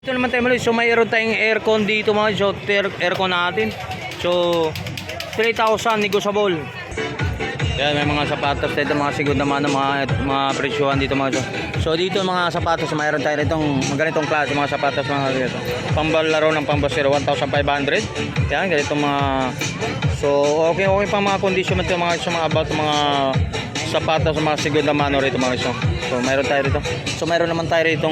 Ito naman tayo muli. So mayroon tayong aircon dito mga so aircon natin. So 3,000 negotiable. Yan, may mga sapatos dito, mga sigod naman ng mga presyuhan dito mga so. So dito mga sapatos, mayroon tayo itong ganitong klase mga sapatos mga dito. Pambalaro ng pambasero 1,500. Yan, ganito mga so okay pa mga condition ito mga sa mga about mga sapatos mga sigod naman rito mga so. So mayroon tayo rito. So mayroon naman tayo rito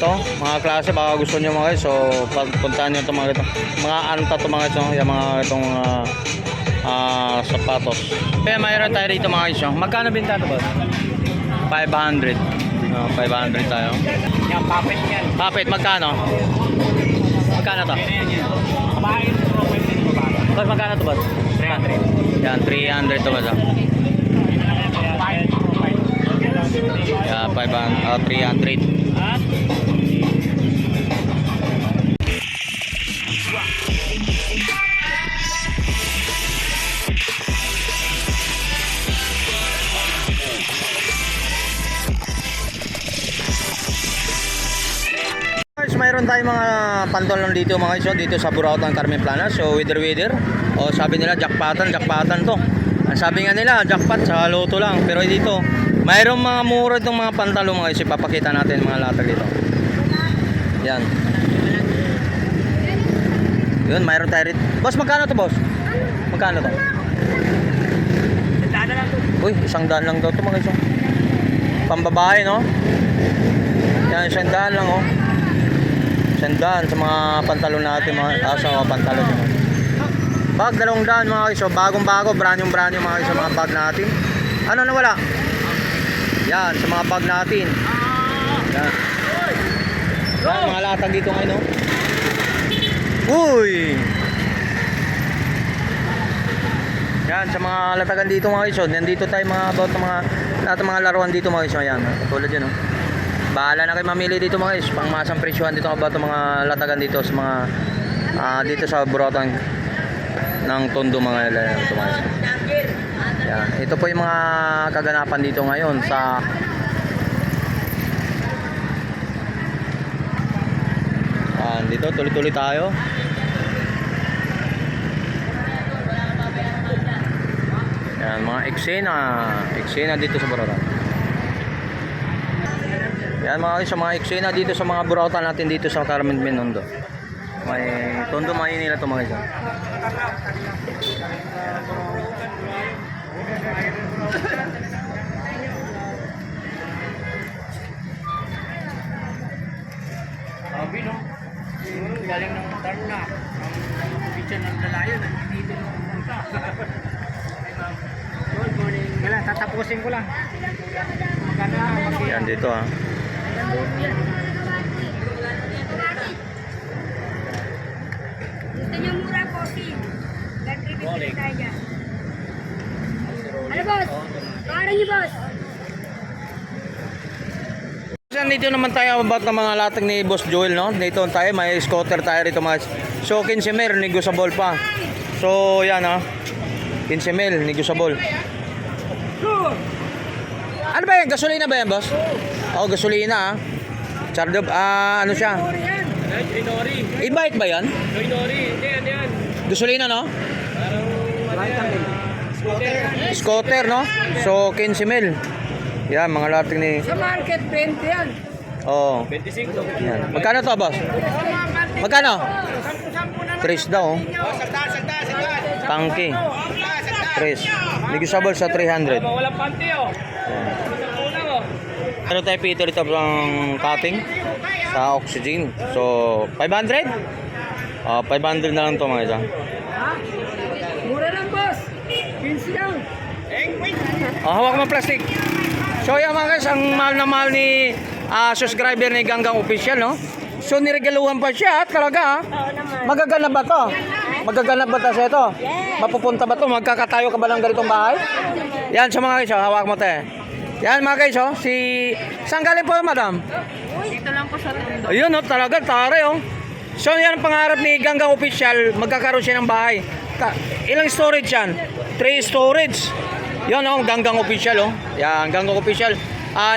ito, mga klase baka gusto niyo mga guys. So pagpuntahan niyo ito mga ito. Mga anta to mga ito, yung mga itong sapatos. Kaya mayroon tayo rito mga guys. Magkano binta ito ba? 500. 500 tayo. Yan, puppet yan. Puppet magkano? Magkano to? Kumain ito, pwede ito ba? Boss, magkano to boss? 300. Yan, 300 to boss. Yan, 300. Guys, mayroon tayong mga pantalon dito mga guys, dito sa Burautan Carmen Plana. So weather o sabi nila jackpotan to. Ang sabi nga nila jackpot sa loto lang, pero dito mayroong mga mura itong mga pantalon mga guys. Ipapakita natin mga latag dito. Yan. Yun, mayroon tayo rin. Boss, magkano to boss? Magkano to? Dada lang ito. Uy, 100 lang daw to mga guys. Pambabae no? Yan, 100 lang oh. 100 sa mga pantalon natin mga sa mga pantalon. Bag 200 mga guys. So bagong-bago, brand new mga guys sa mga bag natin. Ano na wala? Yan, sa mga bag natin. Yan. Yan, mga latag dito ngayon oh. Uy! Yan, sa mga latagan dito mga guys. So, nandito tayo mga about mga lahat ng mga laruan dito mga guys. Ayan, tulad yan oh. Bahala na kayo mamili dito mga guys. Pangmasang presyuhan dito about mga latagan dito sa mga dito sa Burautan ng Tondo mga ito mga guys. Yan, ito po yung mga kaganapan dito ngayon sa dito tuloy-tuloy tayo. Yan, mga eksena dito sa Burautan. Yan mga guys, sa mga eksena dito sa mga Burautan natin dito sa Carmen Binondo. May Tondo Maynila to mga guys. Sabi no? Galing ng Tarna. Ang picture ng lalayo, nandito nung pumunta. Good morning. Wala, tatapusin ko lang. Magkano? Yan dito ha. Gusto niyo mura po, Kim? Nag-tribute tayo dyan. Ano, boss? Parang niyo, boss. Dito naman tayo about ng mga latag ni Boss Joel no. Dito tayo, may scooter tayo rito mga. So 15 mil, negotiable pa. So yan ha. 15 mil, negotiable. Ano ba yan? Gasolina ba yan, boss? Oo, gasolina ha. Chardob, ano siya? Inori. E-bike ba yan? Inori. Hindi, yan. Gasolina no? Scooter. Scooter no? So 15 mil. Yan, mga latag ni... Sa market, 20 yan. Oo. 25. Yan. Magkano to, boss? Magkano? 3 daw. Tangke. 3. Negotiable sa 300. Walang panty oh. Ano tayo Peter ito ng cutting sa oxygen. So 500? 500 na lang to mga isa. Ha? Mura lang, boss. 15 lang. Hawak mo plastic. So yan mga guys, ang mahal na mahal ni subscriber ni Ganggang Official no. So niregaluhan pa siya talaga. Magaganap ba to? Magaganap ba to sa ito? Mapupunta ba to? Magkakatayo ka ba ng ganitong bahay? Yan sa mga guys, hawak mo te. Yan mga guys, saan galing po madam? Dito lang po sa Tondo. Ayun talaga, tare So yan ang pangarap ni Ganggang Official, magkakaroon siya ng bahay. Ilang storage yan? 3 storage. Yan Ganggang Official Yan, Ganggang Official.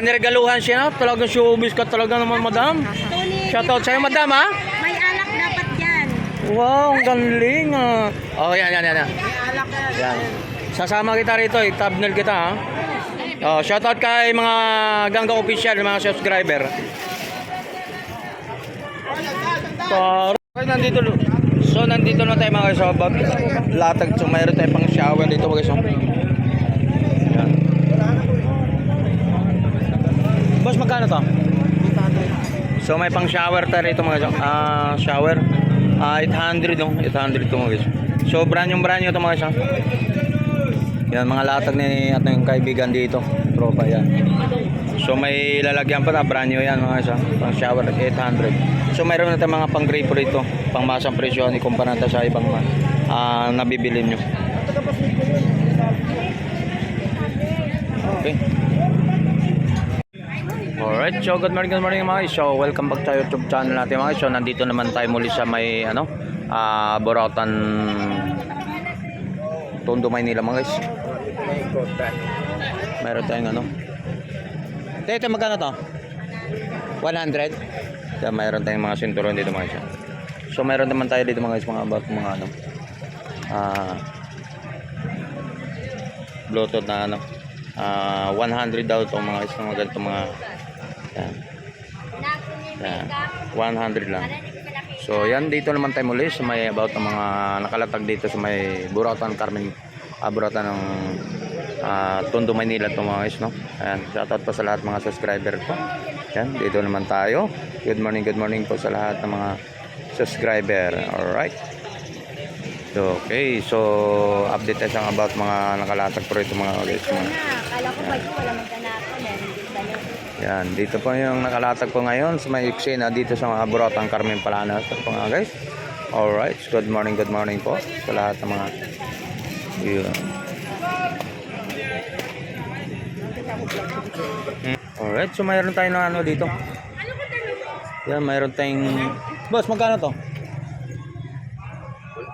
Niregaluhan siya na. Talagang showbiz ka talaga naman madam. shoutout sa'yo, madam, ha? May alak dapat yan. Wow, ang galing, ah. Oh, yan. Yan. Sasama kita rito, thumbnail kita, ha? Oh, shoutout kay mga Ganggang Official, mga subscriber. Okay, nandito na tayo mga guys, so, about latag. So, mayroon tayo pang shower dito mga guys. So. Yan. Boss, magkano to? So, may pang shower tayo rito mga guys. Shower. 800 no? 800 to mga guys. So, brand new to mga guys. Yan, mga latag ni at yung kaibigan dito. Tropa yan. So, may lalagyan pa na. Brand new yan mga guys. Pang shower, 800. So, mayroon na tayong mga pang grape rito. Pang masang presyo. Ikumpara natin sa ibang nabibili nyo. Okay. Alright, so good morning mga guys. So welcome back sa YouTube channel natin mga guys. So nandito naman tayo muli sa may Boractan Tondo, Maynila mga guys. Meron tayong Ito magkano to? 100. So mayroon tayong mga sinturon dito mga guys. So mayroon naman tayo dito mga guys, mga about mga Bluetooth na 100 daw itong mga guys, mga ganito mga yan. 100 lang. So yan, dito naman tayo muli sa may about ng mga nakalatag dito sa may Boractan Carmen, Boractan ng Tondo, Maynila itong mga guys, no? Ayan, shoutout po sa lahat mga subscriber po. Yan, dito naman tayo. Good morning po sa lahat ng mga subscriber. Alright. So, okay, so update tayo sa about mga nakalatag po rito mga guys. Akala ko ba wala magkanako, meron din pala. Yan, dito po yung nakalatag po ngayon sa may eksena dito sa mga Boractan Carmen Palanas po mga guys. Alright, good morning po sa lahat ng mga yun. Alright, so mayroon tayong dito. Yan, mayroon tayong boss, magkano to?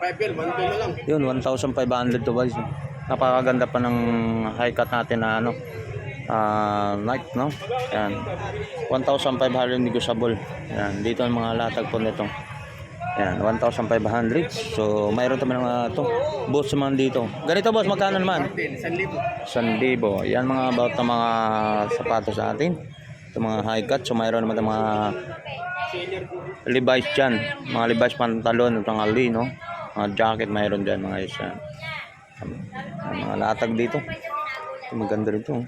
1,500 lang. Yun, 1,500 to guys. Napakaganda pa ng high cut natin na night, no? Yan. 1,500 negotiable. Yan, dito ang mga latag po nito. Yan, 1,500. So, mayroon naman mga boss naman dito. Ganito boss, magkano naman? 1,000. 1,000. Yan mga about na mga sapatos sa atin. Ito mga high cut. So, mayroon naman mga Levi's dyan. Mga Levi's pantalon, itong ali, no? Mga jacket mayroon dyan mga isa. Mga latag dito. Ito, maganda rin ito.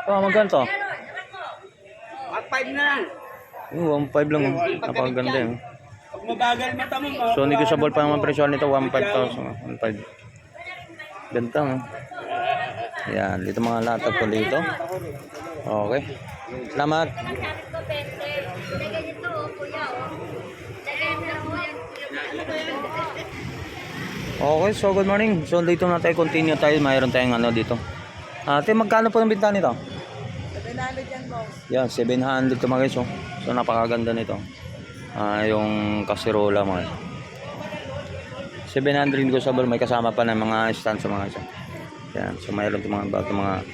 Magkano to? 1,500 na lang. 1,500 lang. Napakaganda yun. Pag mabagal mata mo, So negotiable pa naman presyo nito, 1,500. 1,500. Ganda, no? Yan, dito mga latag po dito. Okay. Salamat. Okay, so good morning. So dito na tayo, continue tayo. Mayroon tayong dito. Ate, magkano po ang binta nito? 700 yan, boss. Yan, 700 ito mga guys. So napakaganda nito. Yung kasirola mga 700 negotiable, may kasama pa ng mga stand sa mga guys. Yan, so mayroon itong mga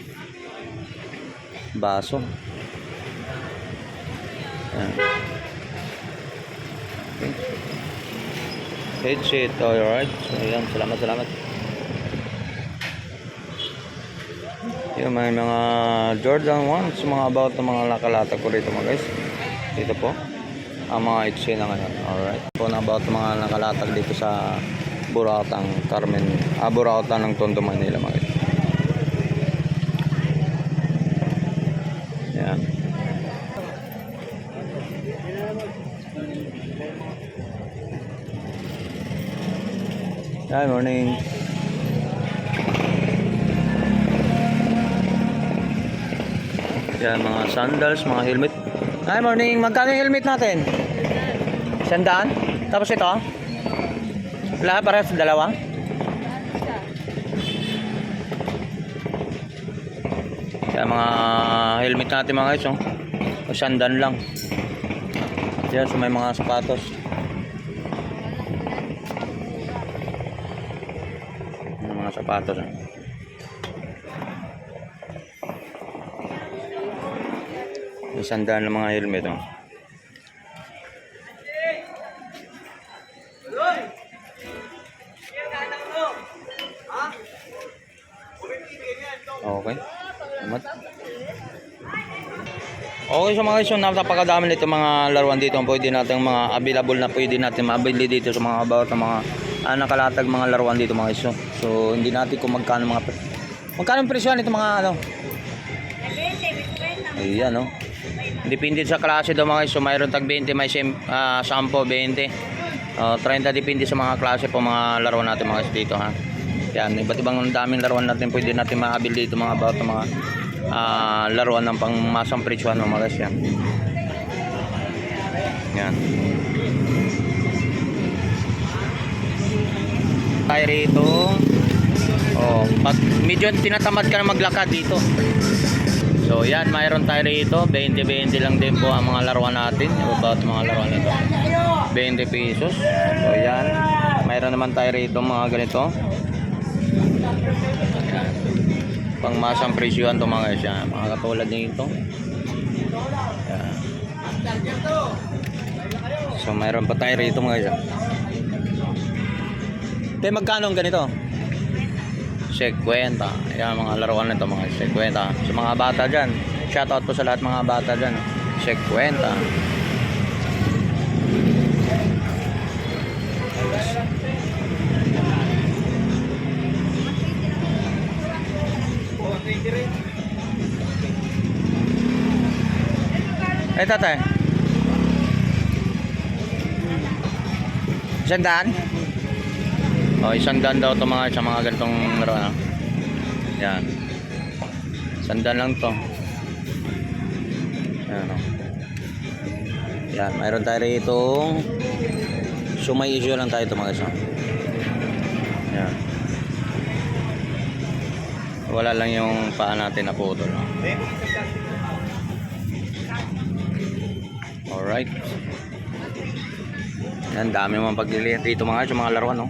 baso. Yan. Okay. Headset, alright. So yan, salamat. Yung may mga Jordan 1, so mga about ng mga nakalatag ko rito mga guys. Dito po ang mga eksena ngayon. Alright. Po na about mga nakalatag dito sa Boractan Carmen, Boractan ng Tondo, Manila mga guys. Yan. Hi, morning. Yan, mga sandals, mga helmet. Hi, morning. Magkano yung helmet natin? 100? Tapos ito? Lahat para sa dalawa? Yan, mga helmet natin mga guys. 100 lang. Yan, so may mga sapatos. Mga sapatos. Sandaan ng mga helmet. Oh. Okay. Salamat. Okay, so mga guys, so napakadami nito mga laruan dito. Pwede natin mga available na pwede natin mabili dito sa mga about ng mga nakalatag mga laruan dito mga guys. So hindi natin kung magkano magkano presyo nito mga ano. Ayan, no. Depende sa klase daw mga guys. So mayroon tag 20, may 10, 20. 30 depende sa mga klase po mga laruan natin mga guys dito ha. Yan, iba't ibang daming laruan natin pwede natin makabili dito mga about ng mga laruan ng pangmasang presyohan mga guys yan. Yan. Tayo rito. Oh, medyo tinatamad ka na maglakad dito. So yan, mayroon tayo rito. 20-20 lang din po ang mga laruan natin. About mga laruan nito. 20 pesos. So yan. Mayroon naman tayo rito mga ganito. Yan. Pangmasang presyohan to mga guys yan. Mga katulad nito. Yan. So mayroon pa tayo rito mga guys. Kaya magkano ang ganito? 50. Yan mga laruan nito mga 50. Sa mga bata dyan. Shoutout po sa lahat mga bata dyan. 50. Eh tatay. 100? Oh, 100 daw to mga sa mga ganitong laruan. Yan. 100 lang to. Yan. Yan, mayroon tayo rito. So may issue lang tayo ito mga isa. Yan. Wala lang yung paa natin na putol. Alright. Yan, dami mga paglilihat dito mga sa mga laruan, no?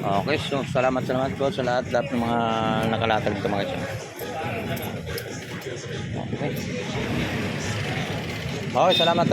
Okay, so salamat po sa lahat ng mga nakalatag dito mga siya. Okay. Okay, salamat